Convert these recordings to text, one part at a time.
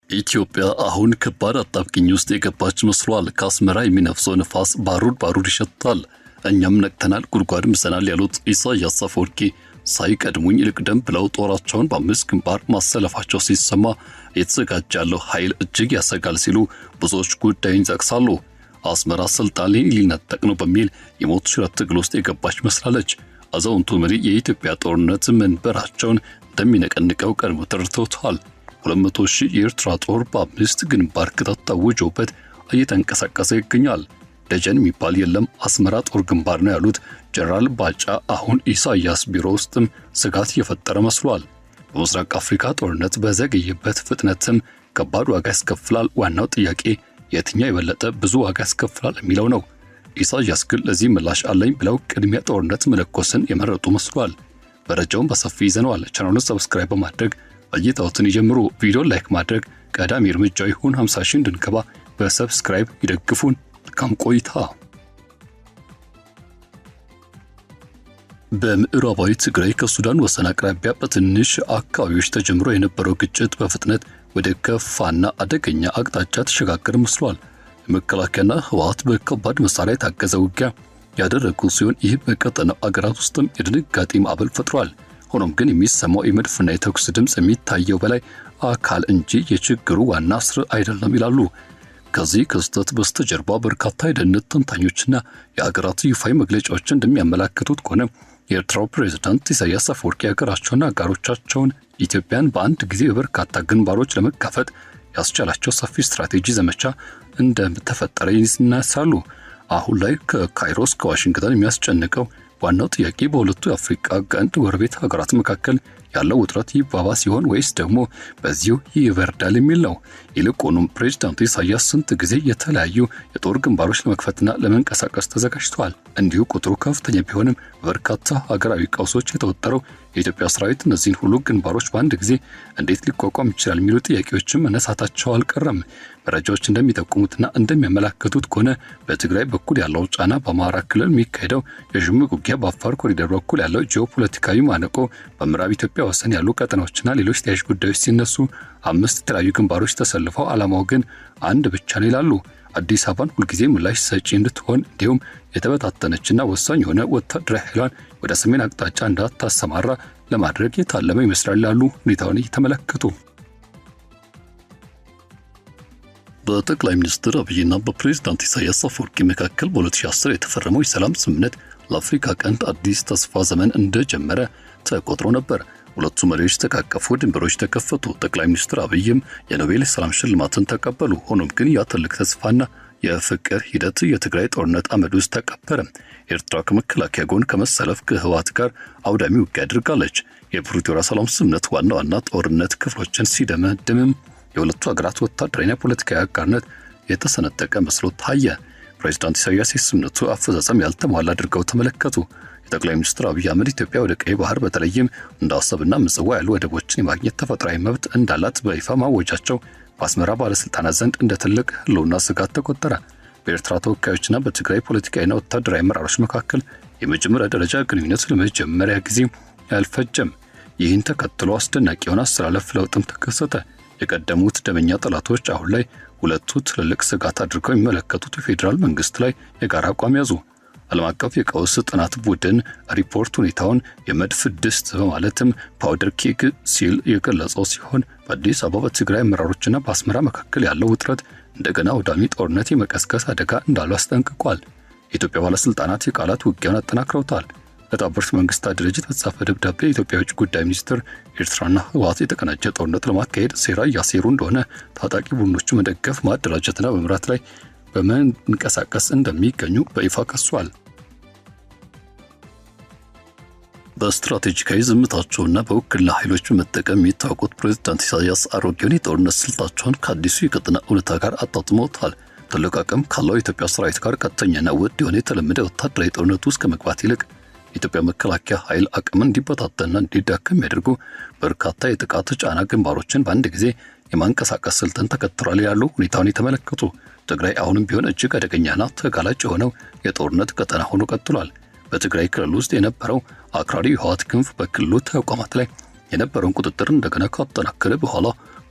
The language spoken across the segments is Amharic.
ኢትዮጵያ አሁን ከባድ አጣብቂኝ ውስጥ የገባች መስሏል። ከአስመራ የሚነፍሰው ንፋስ ባሩድ ይሸታል። እኛም ነቅተናል፣ ጉድጓድ ምሰናል ያሉት ኢሳያስ አፈወርቂ ሳይቀድሙኝ ልቅደም ብለው ጦራቸውን በአምስት ግንባር ማሰለፋቸው ሲሰማ የተዘጋጀ ያለው ኃይል እጅግ ያሰጋል ሲሉ ብዙዎች ጉዳዩን ይጠቅሳሉ። አስመራ ስልጣን ሊነጠቅ ነው በሚል የሞት ሽረት ትግል ውስጥ የገባች መስላለች። አዛውንቱ መሪ የኢትዮጵያ ጦርነት መንበራቸውን እንደሚነቀንቀው ቀድሞ ተረድተውታል። 200,000 የኤርትራ ጦር በአምስት ግንባር ክተት ታውጆበት እየተንቀሳቀሰ ይገኛል። ደጀን የሚባል የለም፣ አስመራ ጦር ግንባር ነው ያሉት ጀነራል ባጫ አሁን ኢሳያስ ቢሮ ውስጥም ስጋት እየፈጠረ መስሏል። በምስራቅ አፍሪካ ጦርነት በዘገየበት ፍጥነትም ከባድ ዋጋ ያስከፍላል። ዋናው ጥያቄ የትኛው የበለጠ ብዙ ዋጋ ያስከፍላል የሚለው ነው። ኢሳያስ ግን ለዚህ ምላሽ አለኝ ብለው ቅድሚያ ጦርነት መለኮስን የመረጡ መስሏል። መረጃውን በሰፊ ይዘነዋል። ቻናሉን ሰብስክራይብ በማድረግ እይታዎትን ይጀምሩ። ቪዲዮ ላይክ ማድረግ ቀዳሚ እርምጃ ይሁን። 50,000 እንድንገባ በሰብስክራይብ ይደግፉን። መልካም ቆይታ። በምዕራባዊ ትግራይ ከሱዳን ወሰን አቅራቢያ በትንሽ አካባቢዎች ተጀምሮ የነበረው ግጭት በፍጥነት ወደ ከፋና አደገኛ አቅጣጫ ተሸጋገረ መስሏል። የመከላከያና ህወሓት በከባድ መሳሪያ የታገዘ ውጊያ ያደረጉ ሲሆን ይህ በቀጠናው አገራት ውስጥም የድንጋጤ ማዕበል ፈጥሯል። ሆኖም ግን የሚሰማው የመድፍና የተኩስ ድምፅ የሚታየው በላይ አካል እንጂ የችግሩ ዋና ስር አይደለም ይላሉ። ከዚህ ክስተት በስተጀርባ በርካታ የደህንነት ተንታኞችና የአገራት ይፋዊ መግለጫዎች እንደሚያመላክቱት ከሆነ የኤርትራው ፕሬዝዳንት ኢሳያስ አፈወርቂ አገራቸውና አጋሮቻቸውን ኢትዮጵያን በአንድ ጊዜ በበርካታ ግንባሮች ለመጋፈጥ ያስቻላቸው ሰፊ ስትራቴጂ ዘመቻ እንደተፈጠረ ይነሳሉ። አሁን ላይ ከካይሮ እስከ ዋሽንግተን የሚያስጨንቀው ዋናው ጥያቄ በሁለቱ የአፍሪካ ቀንድ ጎረቤት ሀገራት መካከል ያለው ውጥረት ይባባስ ሲሆን ወይስ ደግሞ በዚሁ ይበርዳል የሚል ነው። ይልቁንም ፕሬዝዳንቱ ኢሳያስ ስንት ጊዜ የተለያዩ የጦር ግንባሮች ለመክፈትና ለመንቀሳቀስ ተዘጋጅተዋል። እንዲሁ ቁጥሩ ከፍተኛ ቢሆንም በርካታ ሀገራዊ ቀውሶች የተወጠረው የኢትዮጵያ ሰራዊት እነዚህን ሁሉ ግንባሮች በአንድ ጊዜ እንዴት ሊቋቋም ይችላል የሚሉ ጥያቄዎችም መነሳታቸው አልቀረም። መረጃዎች እንደሚጠቁሙትና እንደሚያመላክቱት ከሆነ በትግራይ በኩል ያለው ጫና፣ በአማራ ክልል የሚካሄደው የሽምቅ ውጊያ፣ በአፋር ኮሪደር በኩል ያለው ጂኦፖለቲካዊ ማነቆ፣ በምዕራብ ኢትዮጵያ ወሰን ያሉ ቀጠናዎችና ሌሎች ተያያዥ ጉዳዮች ሲነሱ አምስት የተለያዩ ግንባሮች ተሰልፈው ዓላማው ግን አንድ ብቻ ነው ይላሉ። አዲስ አበባን ሁልጊዜ ምላሽ ሰጪ እንድትሆን እንዲሁም የተበታተነችና ወሳኝ የሆነ ወታደራዊ ኃይሏን ወደ ሰሜን አቅጣጫ እንዳታሰማራ ለማድረግ የታለመ ይመስላል ያሉ ሁኔታውን እየተመለከቱ በጠቅላይ ሚኒስትር አብይና በፕሬዝዳንት ኢሳያስ አፈወርቂ መካከል በ2010 የተፈረመው የሰላም ስምምነት ለአፍሪካ ቀንድ አዲስ ተስፋ ዘመን እንደጀመረ ተቆጥሮ ነበር። ሁለቱ መሪዎች ተቃቀፉ፣ ድንበሮች ተከፈቱ። ጠቅላይ ሚኒስትር አብይም የኖቤል ሰላም ሽልማትን ተቀበሉ። ሆኖም ግን ያ ትልቅ ተስፋና የፍቅር ሂደት የትግራይ ጦርነት አመድ ውስጥ ተቀበረ። ኤርትራ ከመከላከያ ጎን ከመሰለፍ ከህወሓት ጋር አውዳሚ ውጊያ አድርጋለች። የፕሪቶሪያ ሰላም ስምምነት ዋና ጦርነት ክፍሎችን ሲደመድምም የሁለቱ ሀገራት ወታደራዊና ፖለቲካዊ አጋርነት የተሰነጠቀ መስሎ ታየ። ፕሬዝዳንት ኢሳያስ የስምምነቱ አፈጻጸም ያልተሟላ አድርገው ተመለከቱ። የጠቅላይ ሚኒስትር አብይ አህመድ ኢትዮጵያ ወደ ቀይ ባህር በተለይም እንደ አሰብና ምጽዋ ያሉ ወደቦችን የማግኘት ተፈጥሯዊ መብት እንዳላት በይፋ ማወጃቸው በአስመራ ባለስልጣናት ዘንድ እንደ ትልቅ ህልውና ስጋት ተቆጠረ። በኤርትራ ተወካዮችና በትግራይ ፖለቲካዊና ወታደራዊ አመራሮች መካከል የመጀመሪያ ደረጃ ግንኙነት ለመጀመሪያ ጊዜ አልፈጀም። ይህን ተከትሎ አስደናቂ የሆነ አስተላለፍ ለውጥም ተከሰተ። የቀደሙት ደመኛ ጠላቶች አሁን ላይ ሁለቱ ትልልቅ ስጋት አድርገው የሚመለከቱት የፌዴራል መንግስት ላይ የጋራ አቋም ያዙ። ዓለም አቀፍ የቀውስ ጥናት ቡድን ሪፖርት ሁኔታውን የመድፍ ድስት በማለትም ፓውደር ኬክ ሲል የገለጸው ሲሆን በአዲስ አበባ በትግራይ አመራሮችና በአስመራ መካከል ያለው ውጥረት እንደገና አውዳሚ ጦርነት የመቀስቀስ አደጋ እንዳለው አስጠንቅቋል። የኢትዮጵያ ባለስልጣናት የቃላት ውጊያውን አጠናክረውታል። ለተባበሩት መንግስታት ድርጅት በተጻፈ ደብዳቤ የኢትዮጵያ ውጭ ጉዳይ ሚኒስትር ኤርትራና ህወሓት የተቀናጀ ጦርነት ለማካሄድ ሴራ እያሴሩ እንደሆነ፣ ታጣቂ ቡድኖቹ መደገፍ፣ ማደራጀትና በመምራት ላይ በመንቀሳቀስ እንደሚገኙ በይፋ ከሷል። በስትራቴጂካዊ ዝምታቸውና በውክልና ኃይሎች በመጠቀም የሚታወቁት ፕሬዝዳንት ኢሳያስ አሮጌውን የጦርነት ስልታቸውን ከአዲሱ የቀጠና እውነታ ጋር አጣጥመውታል። ትልቅ አቅም ካለው የኢትዮጵያ ሰራዊት ጋር ቀጥተኛና ውድ የሆነ የተለመደ ወታደራዊ ጦርነት ውስጥ ከመግባት ይልቅ የኢትዮጵያ መከላከያ ኃይል አቅምን እንዲበታተንና እንዲዳከም የሚያደርጉ በርካታ የጥቃት ጫና ግንባሮችን በአንድ ጊዜ የማንቀሳቀስ ስልትን ተከትሏል ያሉ ሁኔታውን የተመለከቱ ትግራይ አሁንም ቢሆን እጅግ አደገኛና ተጋላጭ የሆነው የጦርነት ቀጠና ሆኖ ቀጥሏል። በትግራይ ክልል ውስጥ የነበረው አክራሪ የህወሓት ክንፍ በክልሉ ተቋማት ላይ የነበረውን ቁጥጥር እንደገና ካጠናከረ በኋላ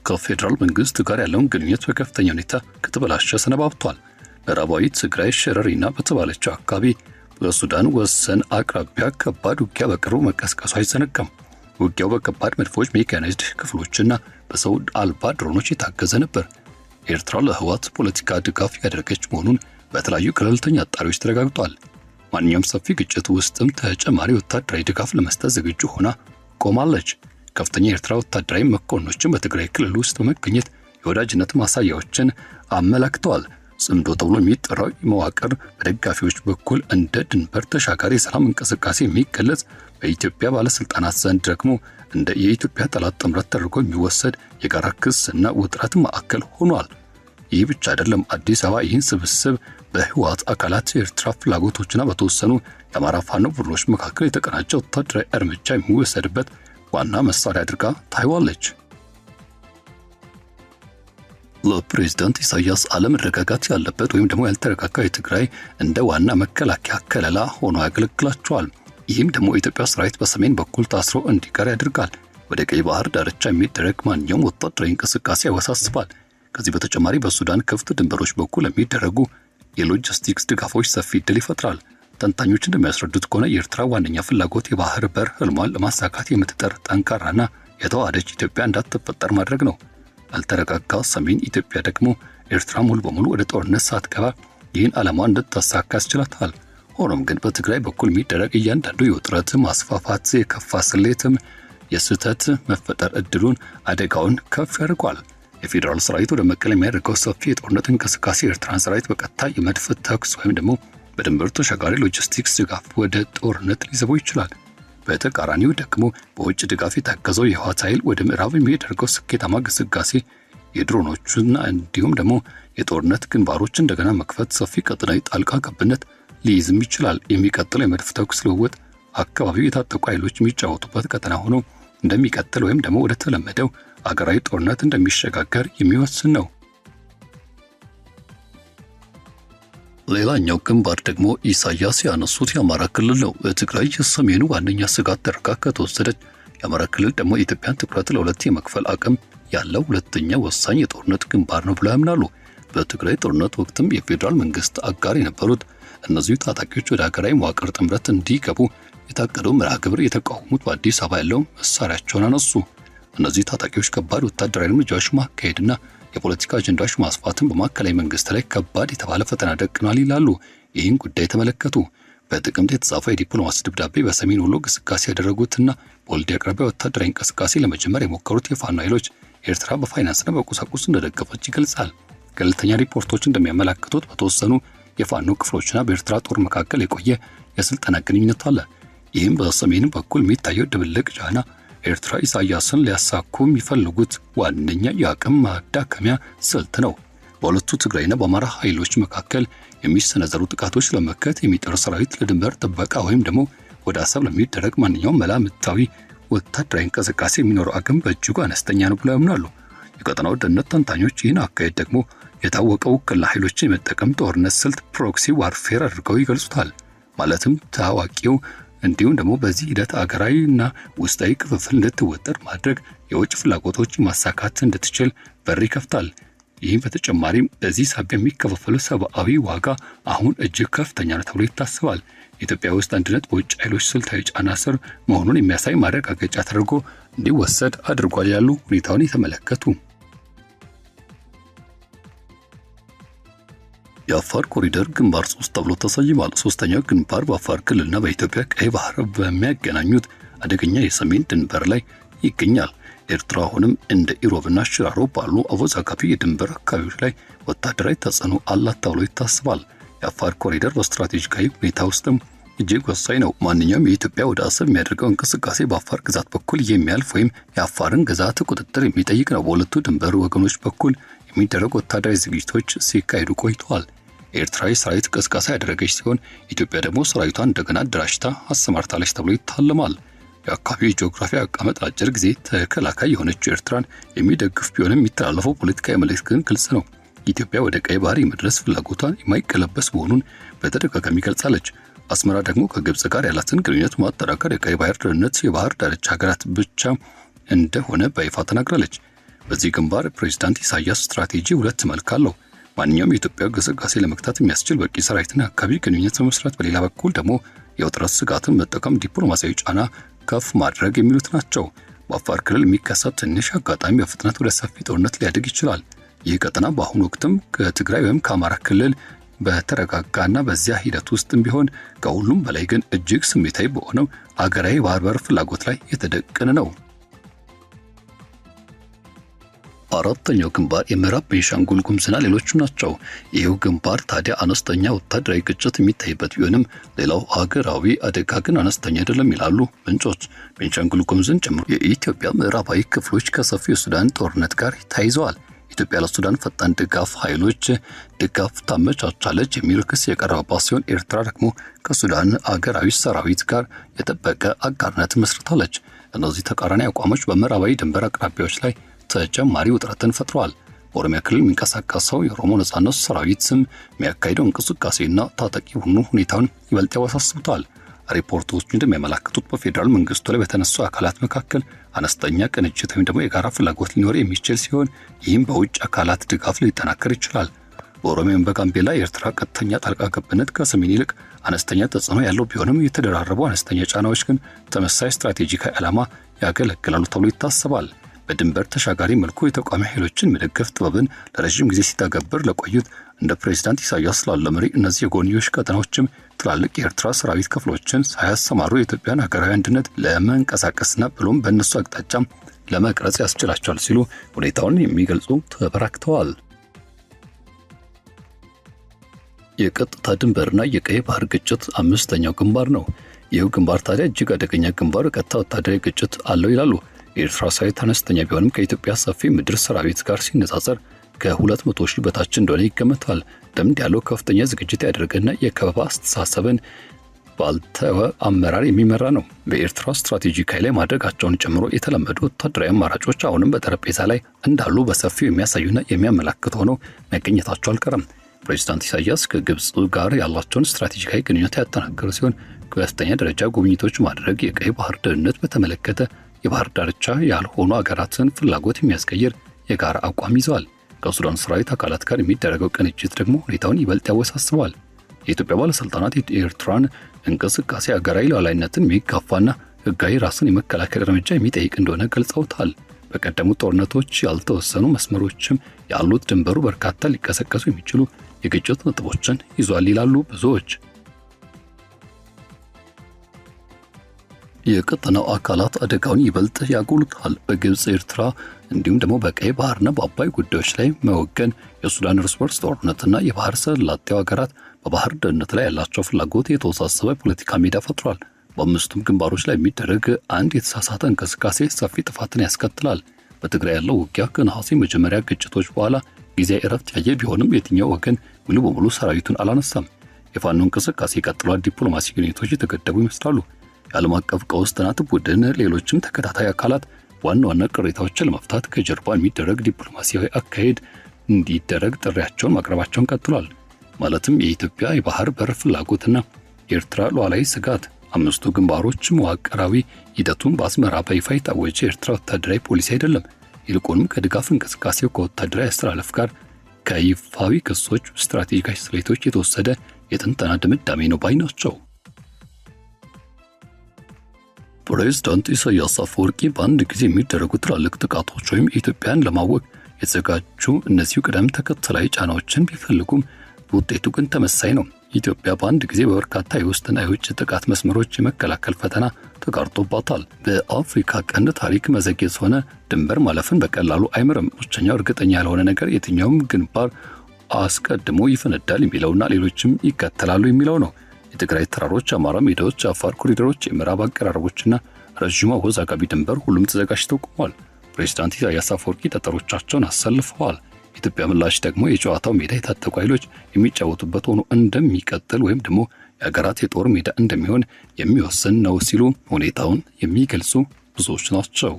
ከፌዴራል መንግስት ጋር ያለውን ግንኙነት በከፍተኛ ሁኔታ ከተበላሸ ሰነባብቷል። ምዕራባዊ ትግራይ ሸረሪና በተባለችው አካባቢ በሱዳን ወሰን አቅራቢያ ከባድ ውጊያ በቅርቡ መቀስቀሱ አይዘነጋም። ውጊያው በከባድ መድፎች፣ ሜካናይዝድ ክፍሎችና በሰው አልባ ድሮኖች የታገዘ ነበር። ኤርትራ ለህወሓት ፖለቲካ ድጋፍ ያደረገች መሆኑን በተለያዩ ገለልተኛ አጣሪዎች ተረጋግጧል። ማንኛውም ሰፊ ግጭት ውስጥም ተጨማሪ ወታደራዊ ድጋፍ ለመስጠት ዝግጁ ሆና ቆማለች። ከፍተኛ የኤርትራ ወታደራዊ መኮንኖችን በትግራይ ክልል ውስጥ በመገኘት የወዳጅነት ማሳያዎችን አመላክተዋል። ጽምዶ ተብሎ የሚጠራው መዋቅር በደጋፊዎች በኩል እንደ ድንበር ተሻጋሪ የሰላም እንቅስቃሴ የሚገለጽ፣ በኢትዮጵያ ባለስልጣናት ዘንድ ደግሞ እንደ የኢትዮጵያ ጠላት ጥምረት ተደርጎ የሚወሰድ የጋራ ክስና ውጥረት ማዕከል ሆኗል። ይህ ብቻ አይደለም። አዲስ አበባ ይህን ስብስብ በህወሓት አካላት የኤርትራ ፍላጎቶችና በተወሰኑ የአማራ ፋኖ ቡድኖች መካከል የተቀናጀ ወታደራዊ እርምጃ የሚወሰድበት ዋና መሳሪያ አድርጋ ታይዋለች። ለፕሬዝዳንት ኢሳያስ አለመረጋጋት ያለበት ወይም ደግሞ ያልተረጋጋ የትግራይ እንደ ዋና መከላከያ ከለላ ሆኖ ያገለግላቸዋል። ይህም ደግሞ የኢትዮጵያ ሰራዊት በሰሜን በኩል ታስሮ እንዲቀር ያደርጋል። ወደ ቀይ ባህር ዳርቻ የሚደረግ ማንኛውም ወታደራዊ እንቅስቃሴ ያወሳስባል። ከዚህ በተጨማሪ በሱዳን ክፍት ድንበሮች በኩል የሚደረጉ የሎጂስቲክስ ድጋፎች ሰፊ ዕድል ይፈጥራል። ተንታኞች እንደሚያስረዱት ከሆነ የኤርትራ ዋነኛ ፍላጎት የባህር በር ህልሟን ለማሳካት የምትጠር ጠንካራና የተዋሃደች ኢትዮጵያ እንዳትፈጠር ማድረግ ነው። ያልተረጋጋ ሰሜን ኢትዮጵያ ደግሞ ኤርትራ ሙሉ በሙሉ ወደ ጦርነት ሳትገባ ይህን ዓላማዋን እንድታሳካ ያስችላታል። ሆኖም ግን በትግራይ በኩል የሚደረግ እያንዳንዱ የውጥረት ማስፋፋት የከፋ ስሌትም የስህተት መፈጠር እድሉን አደጋውን ከፍ ያደርጓል። የፌዴራል ሰራዊት ወደ መቀሌ የሚያደርገው ሰፊ የጦርነት እንቅስቃሴ ኤርትራን ሰራዊት በቀጥታ የመድፍ ተኩስ ወይም ደግሞ በድንበር ተሻጋሪ ሎጂስቲክስ ድጋፍ ወደ ጦርነት ሊዘበው ይችላል። በተቃራኒው ደግሞ በውጭ ድጋፍ የታገዘው የህወሓት ኃይል ወደ ምዕራብ የሚያደርገው ስኬታማ ግስጋሴ የድሮኖቹና እንዲሁም ደግሞ የጦርነት ግንባሮች እንደገና መክፈት ሰፊ ቀጠናዊ ጣልቃ ገብነት ሊይዝም ይችላል። የሚቀጥለው የመድፍ ተኩስ ልውውጥ አካባቢው የታጠቁ ኃይሎች የሚጫወቱበት ቀጠና ሆኖ እንደሚቀጥል ወይም ደግሞ ወደ ተለመደው አገራዊ ጦርነት እንደሚሸጋገር የሚወስን ነው። ሌላኛው ግንባር ደግሞ ኢሳያስ ያነሱት የአማራ ክልል ነው። በትግራይ የሰሜኑ ዋነኛ ስጋት ተደርጋ ከተወሰደች የአማራ ክልል ደግሞ የኢትዮጵያን ትኩረት ለሁለት የመክፈል አቅም ያለው ሁለተኛ ወሳኝ የጦርነት ግንባር ነው ብለው ያምናሉ። በትግራይ ጦርነት ወቅትም የፌዴራል መንግስት አጋር የነበሩት እነዚሁ ታጣቂዎች ወደ ሀገራዊ መዋቅር ጥምረት እንዲገቡ የታቀደው መርሃ ግብር የተቃወሙት በአዲስ አበባ ያለው መሳሪያቸውን አነሱ። እነዚህ ታጣቂዎች ከባድ ወታደራዊ እርምጃዎች ማካሄድና የፖለቲካ አጀንዳዎች ማስፋትን በማዕከላዊ መንግስት ላይ ከባድ የተባለ ፈተና ደቅኗል ይላሉ። ይህን ጉዳይ ተመለከቱ። በጥቅምት የተጻፈው የዲፕሎማሲ ደብዳቤ በሰሜን ወሎ ግስጋሴ ያደረጉትና በወልዲያ አቅራቢያ ወታደራዊ እንቅስቃሴ ለመጀመር የሞከሩት የፋኖ ኃይሎች ኤርትራ በፋይናንስና በቁሳቁስ እንደደገፈች ይገልጻል። ገለልተኛ ሪፖርቶች እንደሚያመለክቱት በተወሰኑ የፋኖ ክፍሎችና በኤርትራ ጦር መካከል የቆየ የስልጠና ግንኙነት አለ። ይህም በሰሜን በኩል የሚታየው ድብልቅ ጫና ኤርትራ ኢሳያስን ሊያሳኩ የሚፈልጉት ዋነኛ የአቅም ማዳከሚያ ስልት ነው። በሁለቱ ትግራይና በአማራ ኃይሎች መካከል የሚሰነዘሩ ጥቃቶች ለመከት የሚጠር ሰራዊት ለድንበር ጥበቃ ወይም ደግሞ ወደ አሰብ ለሚደረግ ማንኛውም መላምታዊ ወታደራዊ እንቅስቃሴ የሚኖረው አቅም በእጅጉ አነስተኛ ነው ብለው ያምናሉ። የቀጠናው ደህንነት ተንታኞች ይህን አካሄድ ደግሞ የታወቀው ውክልና ኃይሎችን የመጠቀም ጦርነት ስልት ፕሮክሲ ዋርፌር አድርገው ይገልጹታል። ማለትም ታዋቂው እንዲሁም ደግሞ በዚህ ሂደት አገራዊና ውስጣዊ ክፍፍል እንድትወጠር ማድረግ የውጭ ፍላጎቶች ማሳካት እንድትችል በር ይከፍታል። ይህም በተጨማሪም በዚህ ሳቢያ የሚከፋፈለው ሰብአዊ ዋጋ አሁን እጅግ ከፍተኛ ነው ተብሎ ይታሰባል። ኢትዮጵያ ውስጥ አንድነት በውጭ ኃይሎች ስልታዊ ጫና ስር መሆኑን የሚያሳይ ማረጋገጫ ተደርጎ እንዲወሰድ አድርጓል ያሉ ሁኔታውን የተመለከቱ የአፋር ኮሪደር ግንባር 3 ተብሎ ተሰይሟል። ሶስተኛው ግንባር በአፋር ክልልና በኢትዮጵያ ቀይ ባህር በሚያገናኙት አደገኛ የሰሜን ድንበር ላይ ይገኛል። ኤርትራ አሁንም እንደ ኢሮብና ሽራሮ ባሉ አወዛጋቢ የድንበር አካባቢዎች ላይ ወታደራዊ ተጽዕኖ አላት ተብሎ ይታሰባል። የአፋር ኮሪደር በስትራቴጂካዊ ሁኔታ ውስጥም እጅግ ወሳኝ ነው። ማንኛውም የኢትዮጵያ ወደ አሰብ የሚያደርገው እንቅስቃሴ በአፋር ግዛት በኩል የሚያልፍ ወይም የአፋርን ግዛት ቁጥጥር የሚጠይቅ ነው። በሁለቱ ድንበር ወገኖች በኩል የሚደረጉ ወታደራዊ ዝግጅቶች ሲካሄዱ ቆይተዋል። ኤርትራዊ ሰራዊት ቅስቀሳ ያደረገች ሲሆን ኢትዮጵያ ደግሞ ሰራዊቷን እንደገና አደራጅታ አሰማርታለች ተብሎ ይታለማል። የአካባቢው ጂኦግራፊ አቀማመጥ አጭር ጊዜ ተከላካይ የሆነችው ኤርትራን የሚደግፍ ቢሆንም የሚተላለፈው ፖለቲካዊ መልእክት ግን ግልጽ ነው። ኢትዮጵያ ወደ ቀይ ባህር የመድረስ ፍላጎቷን የማይቀለበስ መሆኑን በተደጋጋሚ ገልጻለች። አስመራ ደግሞ ከግብጽ ጋር ያላትን ግንኙነት ማጠናከር የቀይ ባህር ደህንነት የባህር ዳርቻ ሀገራት ብቻ እንደሆነ በይፋ ተናግራለች። በዚህ ግንባር ፕሬዝዳንት ኢሳያስ ስትራቴጂ ሁለት መልክ አለው። ማንኛውም የኢትዮጵያ ግስጋሴ ለመግታት የሚያስችል በቂ ሰራዊትና አካባቢ ግንኙነት በመስራት፣ በሌላ በኩል ደግሞ የውጥረት ስጋትን መጠቀም፣ ዲፕሎማሲያዊ ጫና ከፍ ማድረግ የሚሉት ናቸው። በአፋር ክልል የሚከሰት ትንሽ አጋጣሚ በፍጥነት ወደ ሰፊ ጦርነት ሊያድግ ይችላል። ይህ ቀጠና በአሁኑ ወቅትም ከትግራይ ወይም ከአማራ ክልል በተረጋጋና በዚያ ሂደት ውስጥም ቢሆን ከሁሉም በላይ ግን እጅግ ስሜታዊ በሆነው አገራዊ ባህር በር ፍላጎት ላይ የተደቀነ ነው። አራተኛው ግንባር የምዕራብ ቤንሻንጉል ጉሙዝና ሌሎቹ ናቸው። ይህው ግንባር ታዲያ አነስተኛ ወታደራዊ ግጭት የሚታይበት ቢሆንም ሌላው ሀገራዊ አደጋ ግን አነስተኛ አይደለም ይላሉ ምንጮች። ቤንሻንጉል ጉሙዝን ጨምሮ የኢትዮጵያ ምዕራባዊ ክፍሎች ከሰፊው የሱዳን ጦርነት ጋር ተያይዘዋል። ኢትዮጵያ ለሱዳን ፈጣን ድጋፍ ኃይሎች ድጋፍ ታመቻቻለች የሚል ክስ የቀረበባት ሲሆን ኤርትራ ደግሞ ከሱዳን አገራዊ ሰራዊት ጋር የጠበቀ አጋርነት መስርታለች። እነዚህ ተቃራኒ አቋሞች በምዕራባዊ ድንበር አቅራቢያዎች ላይ ተጨማሪ ውጥረትን ፈጥረዋል። በኦሮሚያ ክልል የሚንቀሳቀሰው የኦሮሞ ነጻነት ሰራዊት ስም የሚያካሂደው እንቅስቃሴና ታጣቂ ቡድኑ ሁኔታውን ይበልጥ ያወሳስቡታል። ሪፖርቶች እንደሚያመለክቱት በፌዴራል መንግስቱ ላይ በተነሱ አካላት መካከል አነስተኛ ቅንጅት ወይም ደግሞ የጋራ ፍላጎት ሊኖር የሚችል ሲሆን ይህም በውጭ አካላት ድጋፍ ሊጠናከር ይችላል። በኦሮሚያም በጋምቤላ የኤርትራ ቀጥተኛ ጣልቃ ገብነት ከሰሜን ይልቅ አነስተኛ ተጽዕኖ ያለው ቢሆንም የተደራረቡ አነስተኛ ጫናዎች ግን ተመሳሳይ ስትራቴጂካዊ ዓላማ ያገለግላሉ ተብሎ ይታሰባል። በድንበር ተሻጋሪ መልኩ የተቃዋሚ ኃይሎችን መደገፍ ጥበብን ለረጅም ጊዜ ሲተገብር ለቆዩት እንደ ፕሬዝዳንት ኢሳያስ ላለ መሪ እነዚህ የጎንዮሽ ቀጠናዎችም ትላልቅ የኤርትራ ሰራዊት ክፍሎችን ሳያሰማሩ የኢትዮጵያን ሀገራዊ አንድነት ለመንቀሳቀስና ብሎም በእነሱ አቅጣጫ ለመቅረጽ ያስችላቸዋል ሲሉ ሁኔታውን የሚገልጹ ተበራክተዋል። የቀጥታ ድንበርና የቀይ ባህር ግጭት አምስተኛው ግንባር ነው። ይህው ግንባር ታዲያ እጅግ አደገኛ ግንባር፣ ቀጥታ ወታደራዊ ግጭት አለው ይላሉ። የኤርትራ ሰራዊት አነስተኛ ቢሆንም ከኢትዮጵያ ሰፊ ምድር ሰራዊት ጋር ሲነጻጸር ከ200 ሺህ በታች እንደሆነ ይገመታል። ልምድ ያለው ከፍተኛ ዝግጅት ያደረገና የከበባ አስተሳሰብን ባልተወ አመራር የሚመራ ነው። በኤርትራ ስትራቴጂክ ኃይል ማድረጋቸውን ጨምሮ የተለመዱ ወታደራዊ አማራጮች አሁንም በጠረጴዛ ላይ እንዳሉ በሰፊው የሚያሳዩና የሚያመላክቱ ሆነው መገኘታቸው አልቀረም። ፕሬዝዳንት ኢሳያስ ከግብጽ ጋር ያላቸውን ስትራቴጂካዊ ግንኙነት ያጠናከሩ ሲሆን ከፍተኛ ደረጃ ጉብኝቶች ማድረግ፣ የቀይ ባህር ደህንነት በተመለከተ የባህር ዳርቻ ያልሆኑ አገራትን ፍላጎት የሚያስቀይር የጋራ አቋም ይዘዋል። ከሱዳን ሰራዊት አካላት ጋር የሚደረገው ቅንጅት ደግሞ ሁኔታውን ይበልጥ ያወሳስበዋል። የኢትዮጵያ ባለስልጣናት የኤርትራን እንቅስቃሴ አገራዊ ሉዓላዊነትን የሚጋፋና ሕጋዊ ራስን የመከላከል እርምጃ የሚጠይቅ እንደሆነ ገልጸውታል። በቀደሙት ጦርነቶች ያልተወሰኑ መስመሮችም ያሉት ድንበሩ በርካታ ሊቀሰቀሱ የሚችሉ የግጭት ነጥቦችን ይዟል ይላሉ ብዙዎች። የቀጠናው አካላት አደጋውን ይበልጥ ያጎሉታል። በግብጽ፣ ኤርትራ እንዲሁም ደግሞ በቀይ ባህርና በአባይ ጉዳዮች ላይ መወገን የሱዳን እርስ በርስ ጦርነትና የባህር ሰላጤው ሀገራት በባህር ደህንነት ላይ ያላቸው ፍላጎት የተወሳሰበ ፖለቲካ ሜዳ ፈጥሯል። በአምስቱም ግንባሮች ላይ የሚደረግ አንድ የተሳሳተ እንቅስቃሴ ሰፊ ጥፋትን ያስከትላል። በትግራይ ያለው ውጊያ ከነሐሴ መጀመሪያ ግጭቶች በኋላ ጊዜያዊ እረፍት ያየ ቢሆንም የትኛው ወገን ሙሉ በሙሉ ሰራዊቱን አላነሳም። የፋኖ እንቅስቃሴ ቀጥሏል። ዲፕሎማሲ ግንኙነቶች የተገደቡ ይመስላሉ። የዓለም አቀፍ ቀውስ ጥናት ቡድን ሌሎችም ተከታታይ አካላት ዋና ዋና ቅሬታዎችን ለመፍታት ከጀርባ የሚደረግ ዲፕሎማሲያዊ አካሄድ እንዲደረግ ጥሪያቸውን ማቅረባቸውን ቀጥሏል። ማለትም የኢትዮጵያ የባህር በር ፍላጎትና የኤርትራ ሉዓላዊ ስጋት። አምስቱ ግንባሮች መዋቅራዊ ሂደቱን በአስመራ በይፋ የታወጀ የኤርትራ ወታደራዊ ፖሊሲ አይደለም። ይልቁንም ከድጋፍ እንቅስቃሴው ከወታደራዊ አስተላለፍ ጋር ከይፋዊ ክሶች፣ ስትራቴጂካዊ ስሌቶች የተወሰደ የትንተና ድምዳሜ ነው ባይ ናቸው። ፕሬዝዳንት ኢሳያስ አፈወርቂ በአንድ ጊዜ የሚደረጉ ትላልቅ ጥቃቶች ወይም ኢትዮጵያን ለማወቅ የተዘጋጁ እነዚሁ ቅደም ተከተላዊ ጫናዎችን ቢፈልጉም ውጤቱ ግን ተመሳሳይ ነው። ኢትዮጵያ በአንድ ጊዜ በበርካታ የውስጥና የውጭ ጥቃት መስመሮች የመከላከል ፈተና ተጋርጦባታል። በአፍሪካ ቀንድ ታሪክ መዘግየት ሆነ ድንበር ማለፍን በቀላሉ አይምርም። ብቸኛው እርግጠኛ ያልሆነ ነገር የትኛውም ግንባር አስቀድሞ ይፈነዳል የሚለውና ሌሎችም ይከተላሉ የሚለው ነው። የትግራይ ተራሮች፣ አማራ ሜዳዎች፣ አፋር ኮሪደሮች፣ የምዕራብ አቀራረቦችና ረዥሙ አወዛጋቢ ድንበር ሁሉም ተዘጋጅተው ቆመዋል። ፕሬዝዳንት ኢሳያስ አፈወርቂ ጠጠሮቻቸውን አሰልፈዋል። የኢትዮጵያ ምላሽ ደግሞ የጨዋታው ሜዳ የታጠቁ ኃይሎች የሚጫወቱበት ሆኖ እንደሚቀጥል ወይም ደግሞ የሀገራት የጦር ሜዳ እንደሚሆን የሚወስን ነው ሲሉ ሁኔታውን የሚገልጹ ብዙዎች ናቸው።